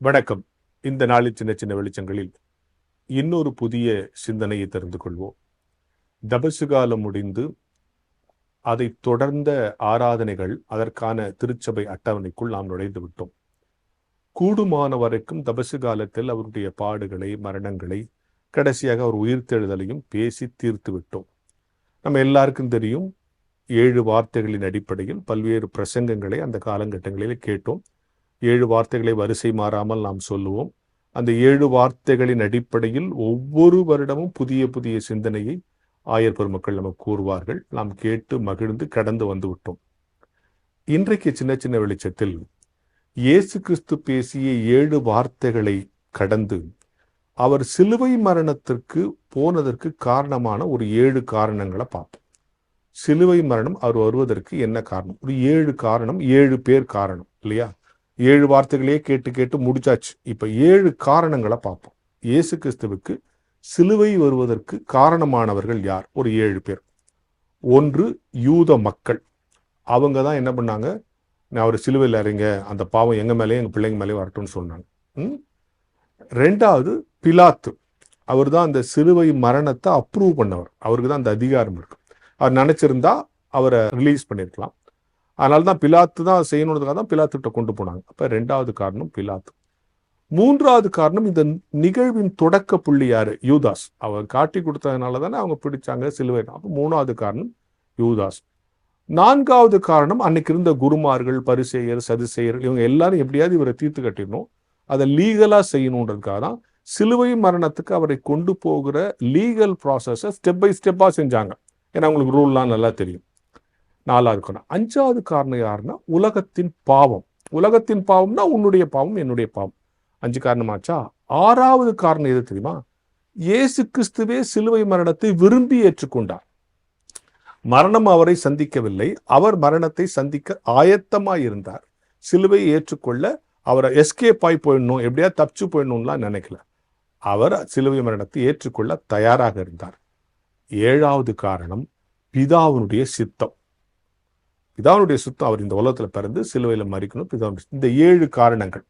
வணக்கம். இந்த நாளில் சின்ன சின்ன வெளிச்சங்களில் இன்னொரு புதிய சிந்தனையை தெரிந்து கொள்வோம். தபசு காலம் முடிந்து அதைத் தொடர்ந்த ஆராதனைகள், அதற்கான திருச்சபை அட்டவணைக்குள் நாம் நுழைந்து விட்டோம். கூடுமான வரைக்கும் தபசு காலத்தில் அவருடைய பாடுகளை, மரணங்களை, கடைசியாக அவர் உயிர்த்தெழுதலையும் பேசி தீர்த்து விட்டோம். நம்ம எல்லாருக்கும் தெரியும், 7 வார்த்தைகளின் அடிப்படையில் பல்வேறு பிரசங்கங்களை அந்த காலகட்டங்களில் கேட்டோம். 7 வார்த்தைகளை வரிசை மாறாமல் நாம் சொல்லுவோம். அந்த 7 வார்த்தைகளின் அடிப்படையில் ஒவ்வொரு வருடமும் புதிய புதிய சிந்தனையை ஆயர் பெருமக்கள் நமக்கு கூறுவார்கள். நாம் கேட்டு மகிழ்ந்து கடந்து வந்து விட்டோம். இன்றைக்கு சின்ன சின்ன வெளிச்சத்தில் இயேசு கிறிஸ்து பேசிய 7 வார்த்தைகளை கடந்து அவர் சிலுவை மரணத்திற்கு போனதற்கு காரணமான ஒரு 7 காரணங்களை பார்ப்போம். சிலுவை மரணம் அவர் வருவதற்கு என்ன காரணம்? ஒரு 7 காரணம், 7 பேர் காரணம் இல்லையா? 7 வார்த்தைகளையே கேட்டு கேட்டு முடிச்சாச்சு. இப்ப 7 காரணங்களை பார்ப்போம். இயேசு கிறிஸ்துவுக்கு சிலுவை வருவதற்கு காரணமானவர்கள் யார்? ஒரு 7 பேர். 1, யூத மக்கள். அவங்க தான் என்ன பண்ணாங்க? நான் அவர் சிலுவையில் இறங்க, அந்த பாவம் எங்க மேலேயே எங்க பிள்ளைங்க மேலேயே வரட்டும்னு சொன்னாங்க. 2வது பிலாத்து. அவர் தான் அந்த சிலுவை மரணத்தை அப்ரூவ் பண்ணவர். அவருக்கு தான் அந்த அதிகாரம் இருக்கு. அவர் நினைச்சிருந்தா அவரை ரிலீஸ் பண்ணிருக்கலாம். அதனால தான் பிலாத்து தான் செய்யணுன்றதுக்காக தான் பிலாத்துகிட்ட கொண்டு போனாங்க. அப்ப 2வது காரணம் பிலாத்து. 3வது காரணம், இந்த நிகழ்வின் தொடக்க புள்ளி யாரு? யூதாஸ். அவர் காட்டி கொடுத்ததுனால தானே அவங்க பிடிச்சாங்க சிலுவை. அப்ப 3வது காரணம் யூதாஸ். 4வது காரணம், அன்னைக்கு இருந்த குருமார்கள், பரிசேயர், சதுசேயர், இவங்க எல்லாரும் எப்படியாவது இவரை தீர்த்து கட்டிடணும், அதை லீகலா செய்யணுன்றதுக்காக தான் சிலுவை மரணத்துக்கு அவரை கொண்டு போகிற லீகல் ப்ராசஸை ஸ்டெப் பை ஸ்டெப்பா செஞ்சாங்க. ஏன்னா அவங்களுக்கு ரூல்லாம் நல்லா தெரியும். 4வது காரணம். 5வது காரணம் யாருன்னா, உலகத்தின் பாவம். உலகத்தின் பாவம்னா உன்னுடைய பாவம், என்னுடைய பாவம். 5 காரணமாச்சா? 6வது காரணம் எது தெரியுமா? இயேசு கிறிஸ்துவே சிலுவை மரணத்தை விரும்பி ஏற்றுக்கொண்டார். மரணம் அவரை சந்திக்கவில்லை, அவர் மரணத்தை சந்திக்க ஆயத்தமாய் இருந்தார். சிலுவை ஏற்றுக்கொள்ள அவரை எஸ்கேப் ஆகி போயிடணும், எப்படியா தப்பிச்சு போயிடணும்லாம் நினைக்கல. அவர் சிலுவை மரணத்தை ஏற்றுக்கொள்ள தயாராக இருந்தார். 7வது காரணம், பிதாவினுடைய சித்தம். பிதாவுடைய சுத்தம், அவர் இந்த உலகத்துல பிறந்து சிலுவையில மரிக்கணும். பிதாவுடைய இந்த 7 காரணங்கள்.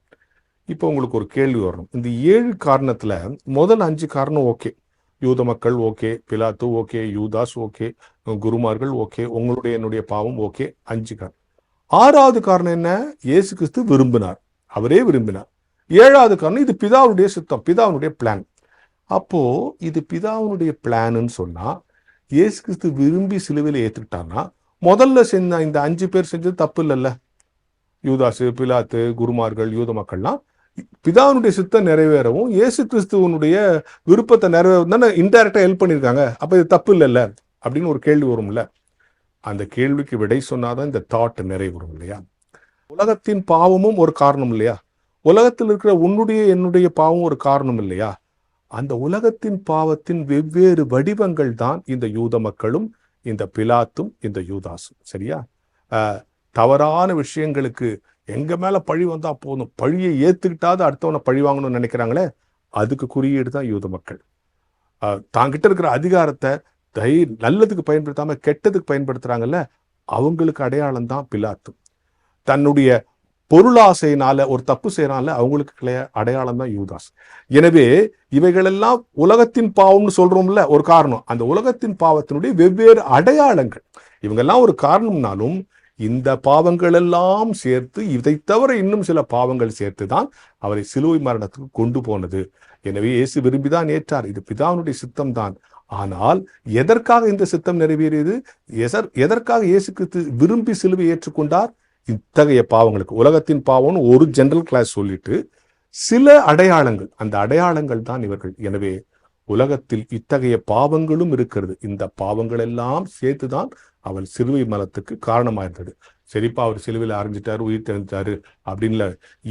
இப்போ உங்களுக்கு ஒரு கேள்வி வரணும். இந்த 7 காரணத்துல முதல் 5 காரணம் ஓகே. யூத மக்கள் ஓகே, பிலாத்து ஓகே, யூதாஸ் ஓகே, குருமார்கள் ஓகே, உங்களுடைய என்னுடைய பாவம் ஓகே. 5 காரணம். 6வது காரணம் என்ன? இயேசு கிறிஸ்து விரும்பினார், அவரே விரும்பினார். 7வது காரணம், இது பிதாவுடைய சுத்தம், பிதாவுடைய பிளான். அப்போ இது பிதாவுடைய பிளான்னு சொன்னா, இயேசு கிறிஸ்து விரும்பி சிலுவையில ஏத்துக்கிட்டான்னா, முதல்ல செஞ்ச இந்த 5 பேர் செஞ்சது தப்பு இல்லைல்ல? யூதாசு, பிலாத்து, குருமார்கள், யூத மக்கள்லாம் பிதாவுடைய சித்தம் நிறைவேறவும் இயேசு கிறிஸ்துவனுடைய விருப்பத்தை நிறைவேறும் தானே இன்டைரக்டா ஹெல்ப் பண்ணியிருக்காங்க. அப்ப இது தப்பு இல்லைல்ல அப்படின்னு ஒரு கேள்வி வரும்ல. அந்த கேள்விக்கு விடை சொன்னாதான் இந்த தாட் நிறைவேறும் இல்லையா? உலகத்தின் பாவமும் ஒரு காரணம் இல்லையா? உலகத்தில் இருக்கிற உன்னுடைய என்னுடைய பாவம் ஒரு காரணம் இல்லையா? அந்த உலகத்தின் பாவத்தின் வெவ்வேறு வடிவங்கள் தான் இந்த யூத மக்களும், இந்த பிலாத்தும், இந்த யூதாசும். சரியா? தவறான விஷயங்களுக்கு எங்க மேல பழி வந்தா போதும், பழியை ஏத்துக்கிட்டாது அடுத்தவனை பழி வாங்கணும்னு நினைக்கிறாங்களே, அதுக்கு குறியீடு தான் யூத மக்கள். தாங்கிட்ட இருக்கிற அதிகாரத்தை நல்லதுக்கு பயன்படுத்தாம கெட்டதுக்கு பயன்படுத்துறாங்கல்ல, அவங்களுக்கு அடையாளம் தான் பிலாத்து. தன்னுடைய பொருளாசையினால ஒரு தப்பு செய்யறாங்கல்ல, அவங்களுக்கு அடையாளம் தான் யூதாஸ். எனவே இவைகளெல்லாம் உலகத்தின் பாவம்னு சொல்றோம்ல, ஒரு காரணம். அந்த உலகத்தின் பாவத்தினுடைய வெவ்வேறு அடையாளங்கள். இவங்கெல்லாம் ஒரு காரணம்னாலும் இந்த பாவங்கள் எல்லாம் சேர்த்து, இதை தவிர இன்னும் சில பாவங்கள் சேர்த்து தான் அவரை சிலுவை மரணத்துக்கு கொண்டு போனது. எனவே இயேசு விரும்பிதான் ஏற்றார். இது பிதாவுடைய சித்தம் தான். ஆனால் எதற்காக இந்த சித்தம் நிறைவேறியது? எதற்காக இயேசு கிறிஸ்து விரும்பி சிலுவை ஏற்றுக்கொண்டார்? இத்தகைய பாவங்களுக்கு. உலகத்தின் பாவம்னு ஒரு ஜெனரல் கிளாஸ் சொல்லிட்டு சில அடையாளங்கள், அந்த அடையாளங்கள் தான் இவர்கள். எனவே உலகத்தில் இத்தகைய பாவங்களும் இருக்கிறது. இந்த பாவங்கள் எல்லாம் சேர்த்துதான் அவள் சிலுவை மரணத்துக்கு காரணமா இருந்தது. சரிப்பா, அவர் சிலுவையில் அரைஞ்சிட்டாரு, உயிர் தெழுந்தாரு அப்படின்ல.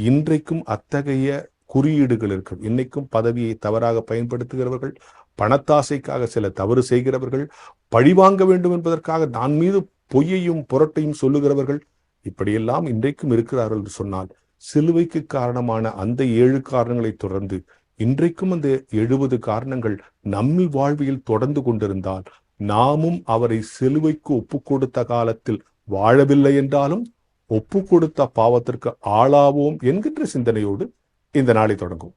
இன்றைக்கும் அத்தகைய குறியீடுகள் இருக்கு. இன்னைக்கும் பதவியை தவறாக பயன்படுத்துகிறவர்கள், பணத்தாசைக்காக சில தவறு செய்கிறவர்கள், பழிவாங்க வேண்டும் என்பதற்காக நான் மீது பொய்யையும் புரட்டையும் சொல்லுகிறவர்கள், இப்படியெல்லாம் இன்றைக்கும் இருக்கிறார்கள் என்று சொன்னால், சிலுவைக்கு காரணமான அந்த 7 காரணங்களை தொடர்ந்து இன்றைக்கும் அந்த 70 காரணங்கள் நம்மில் வாழ்வியல் தொடர்ந்து கொண்டிருந்தால், நாமும் அவரை சிலுவைக்கு ஒப்பு கொடுத்த காலத்தில் வாழவில்லை என்றாலும் ஒப்பு கொடுத்த பாவத்திற்கு ஆளாவோம் என்கின்ற சிந்தனையோடு இந்த நாளை தொடங்கும்.